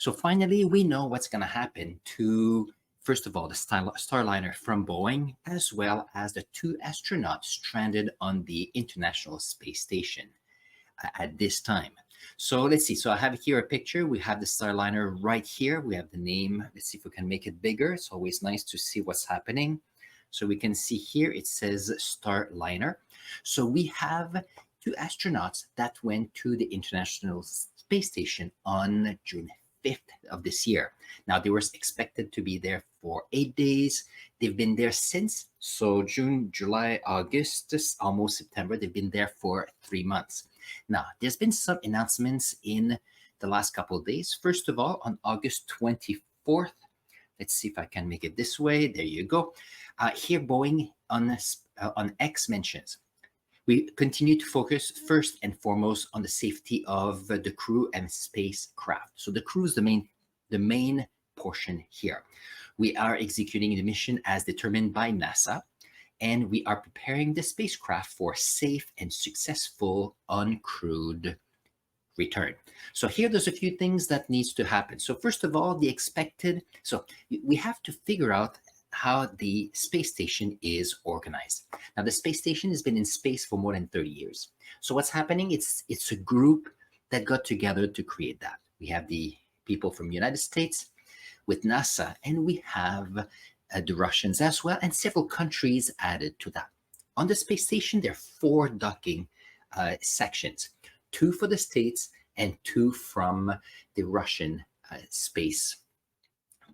So finally, we know what's going to happen to, first of all, the Starliner from Boeing, as well as the two astronauts stranded on the International Space Station at this time. So let's see. So I have here a picture. We have the Starliner right here. We have the name. Let's see if we can make it bigger. It's always nice to see what's happening. So we can see here it says Starliner. So we have two astronauts that went to the International Space Station on June 5th of this year. Now, they were expected to be there for 8 days. They've been there since. So June, July, August, almost September. They've been there for 3 months. Now, there's been some announcements in the last couple of days. First of all, on August 24th, let's see if I can make it this way. There you go. Here, Boeing on X mentions, we continue to focus first and foremost on the safety of the crew and spacecraft. So the crew is the main portion here. We are executing the mission as determined by NASA, and we are preparing the spacecraft for safe and successful uncrewed return. So here there's a few things that needs to happen. So first of all, so we have to figure out how the space station is organized. Now, the space station has been in space for more than 30 years. So what's happening, it's a group that got together to create that. We have the people from the United States with NASA, and we have the Russians as well, and several countries added to that. On the space station, there are 4 docking sections, 2 for the States and 2 from the Russian space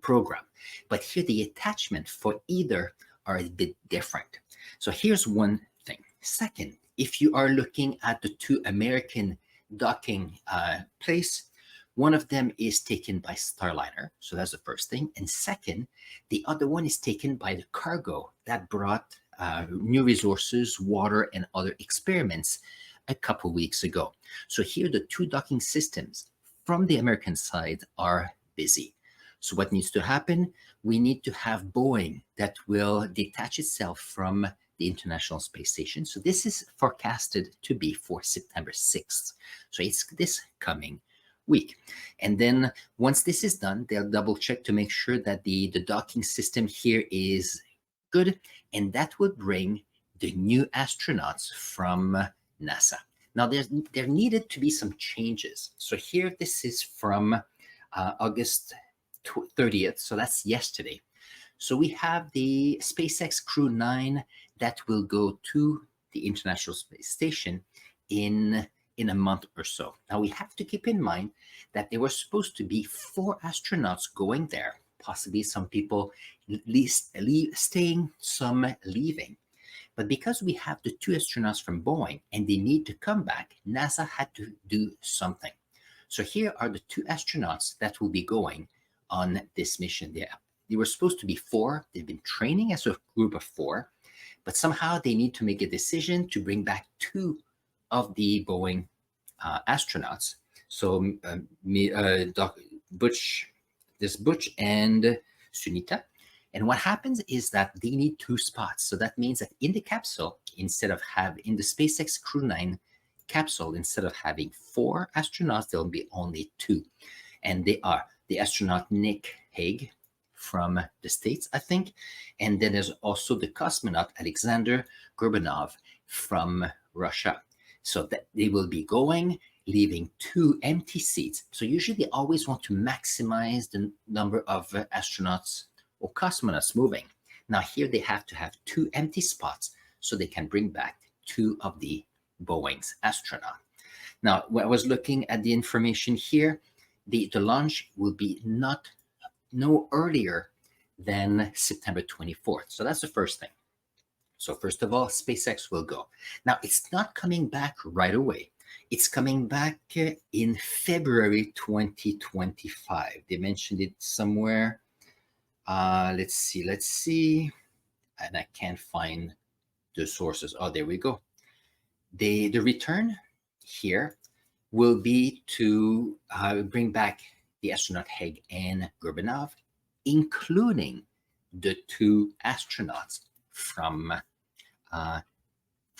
program. But here the attachment for either are a bit different. So here's one thing. Second, if you are looking at the 2 American docking place, one of them is taken by Starliner. So that's the first thing. And second, the other one is taken by the cargo that brought new resources, water, and other experiments a couple weeks ago. So here the 2 docking systems from the American side are busy. So what needs to happen? We need to have Boeing that will detach itself from the International Space Station. So this is forecasted to be for September 6th. So it's this coming week. And then once this is done, they'll double check to make sure that the docking system here is good. And that would bring the new astronauts from NASA. Now, there needed to be some changes. So here, this is from August 30th. So that's yesterday. So we have the SpaceX Crew 9 that will go to the International Space Station in a month or so. Now we have to keep in mind that there were supposed to be 4 astronauts going there, possibly some people staying, some leaving. But because we have the 2 astronauts from Boeing and they need to come back, NASA had to do something. So here are the 2 astronauts that will be going on this mission. They were supposed to be 4. They've been training as a group of 4, but somehow they need to make a decision to bring back 2 of the Boeing astronauts. So Butch and Sunita. And what happens is that they need 2 spots. So that means that in the capsule, in the SpaceX Crew 9 capsule, instead of having 4 astronauts, there'll be only 2. And they are the astronaut Nick Hague from the States, I think. And then there's also the cosmonaut Alexander Gorbanov from Russia. So that they will be going, leaving 2 empty seats. So usually they always want to maximize the number of astronauts or cosmonauts moving. Now here they have to have 2 empty spots so they can bring back 2 of the Boeing's astronaut. Now, when I was looking at the information here, the launch will be no earlier than September 24th. So that's the first thing. So first of all, SpaceX will go. Now, it's not coming back right away. It's coming back in February 2025. They mentioned it somewhere. Let's see. And I can't find the sources. Oh, there we go. The return here will be to bring back the astronaut Hague and Gorbanov, including the 2 astronauts from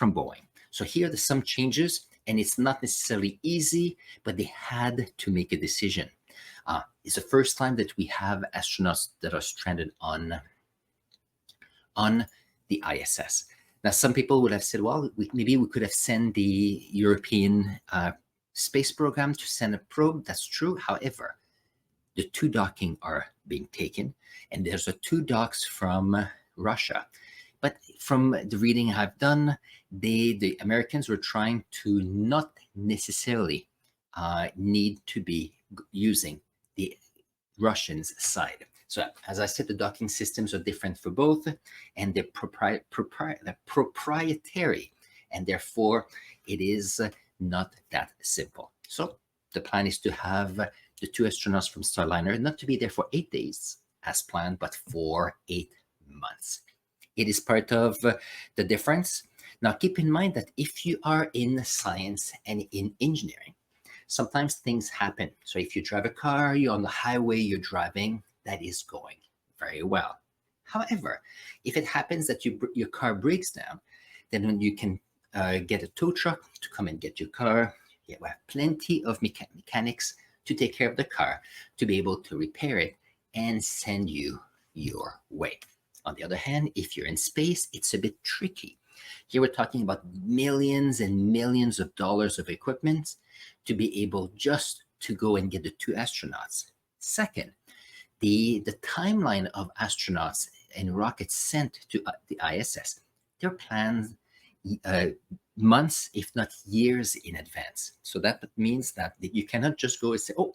Boeing. So here there's some changes, and it's not necessarily easy, but they had to make a decision. It's the first time that we have astronauts that are stranded on the ISS. Now, some people would have said, well, maybe we could have sent the European space program to send a probe. That's true. However, the two docking are being taken, and there's two docks from Russia. But from the reading I've done, the Americans were trying to not necessarily need to be using the Russians' side. So as I said, the docking systems are different for both, and they're proprietary, and therefore it is not that simple. So the plan is to have the two astronauts from Starliner not to be there for 8 days as planned, but for 8 months. It is part of the difference. Now, keep in mind that if you are in science and in engineering, sometimes things happen. So if you drive a car, you're on the highway, you're driving, that is going very well. However, if it happens that your car breaks down, then you can get a tow truck to come and get your car. You have plenty of mechanics to take care of the car, to be able to repair it and send you your way. On the other hand, if you're in space, it's a bit tricky. Here we're talking about millions and millions of dollars of equipment to be able just to go and get the two astronauts. Second, the timeline of astronauts and rockets sent to the ISS, they're planned months, if not years in advance. So that means that you cannot just go and say, oh,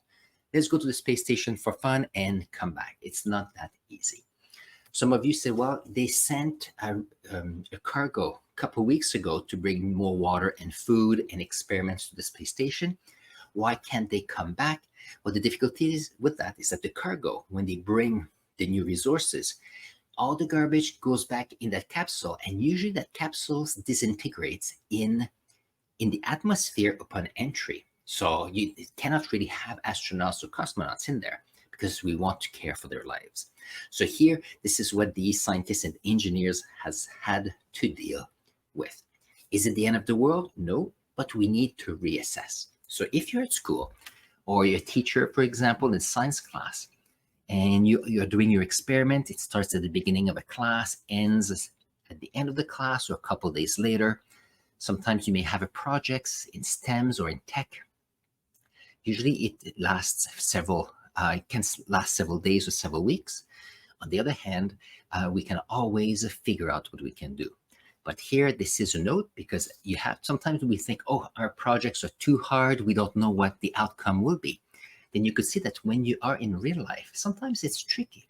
let's go to the space station for fun and come back. It's not that easy. Some of you say, well, they sent a cargo a couple of weeks ago to bring more water and food and experiments to the space station. Why can't they come back? Well, the difficulties with that is that the cargo, when they bring the new resources, all the garbage goes back in that capsule, and usually that capsule disintegrates in the atmosphere upon entry. So you cannot really have astronauts or cosmonauts in there because we want to care for their lives. So here, this is what the scientists and engineers has had to deal with. Is it the end of the world? No, but we need to reassess. So if you're at school or you're a teacher, for example, in science class, and you're doing your experiment, it starts at the beginning of a class, ends at the end of the class or a couple of days later. Sometimes you may have a project in STEMs or in tech. Usually it lasts it can last several days or several weeks. On the other hand, we can always figure out what we can do. But here, this is a note because sometimes we think, oh, our projects are too hard. We don't know what the outcome will be. Then you could see that when you are in real life, sometimes it's tricky.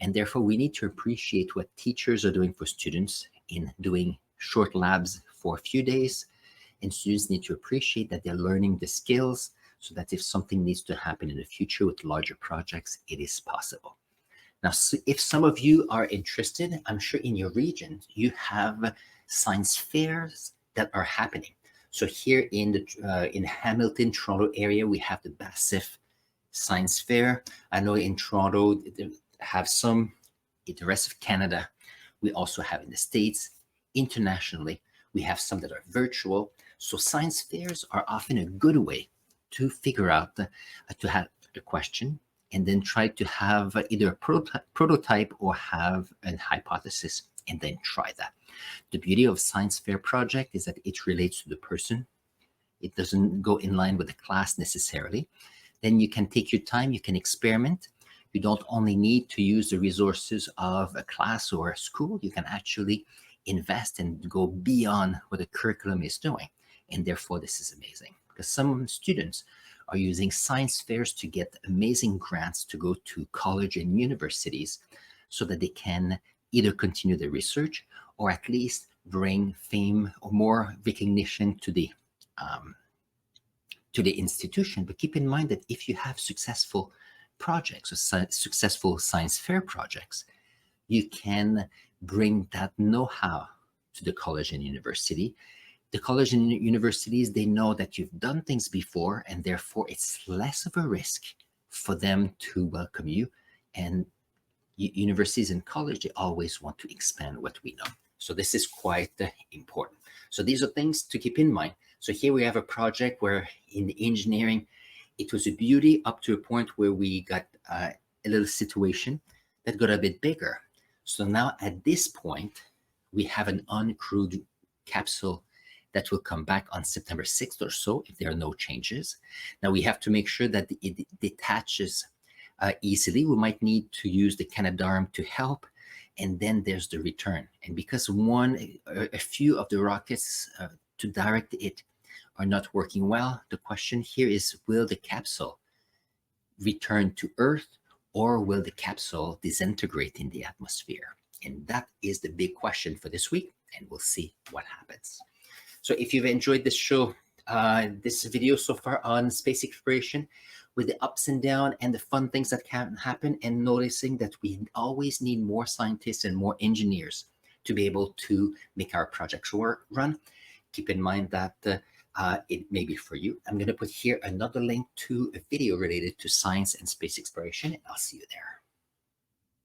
And therefore, we need to appreciate what teachers are doing for students in doing short labs for a few days. And students need to appreciate that they're learning the skills so that if something needs to happen in the future with larger projects, it is possible. Now, if some of you are interested, I'm sure in your region, you have science fairs that are happening. So here in Hamilton, Toronto area, we have the BASF Science Fair. I know in Toronto, they have some in the rest of Canada. We also have in the States. Internationally, we have some that are virtual. So science fairs are often a good way to figure out, to have a question, and then try to have either a prototype or have a hypothesis, and then try that. The beauty of science fair project is that it relates to the person. It doesn't go in line with the class necessarily. Then you can take your time, you can experiment. You don't only need to use the resources of a class or a school. You can actually invest and go beyond what the curriculum is doing. And therefore, this is amazing because some students are using science fairs to get amazing grants to go to college and universities so that they can either continue their research or at least bring fame or more recognition to the institution. But keep in mind that if you have successful projects or successful science fair projects, you can bring that know-how to the college and university. The college and universities, they know that you've done things before, and therefore it's less of a risk for them to welcome you. And universities and college, they always want to expand what we know. So this is quite important. So these are things to keep in mind. So here we have a project where in the engineering, it was a beauty up to a point where we got a little situation that got a bit bigger. So now at this point, we have an uncrewed capsule that will come back on September 6th or so if there are no changes. Now we have to make sure that it detaches easily. We might need to use the Canadarm to help, and then there's the return. And because a few of the rockets to direct it are not working well, the question here is, will the capsule return to Earth, or will the capsule disintegrate in the atmosphere? And that is the big question for this week, and we'll see what happens. So if you've enjoyed this show, this video so far on space exploration, with the ups and downs and the fun things that can happen, and noticing that we always need more scientists and more engineers to be able to make our projects run, keep in mind that it may be for you. I'm going to put here another link to a video related to science and space exploration, and I'll see you there.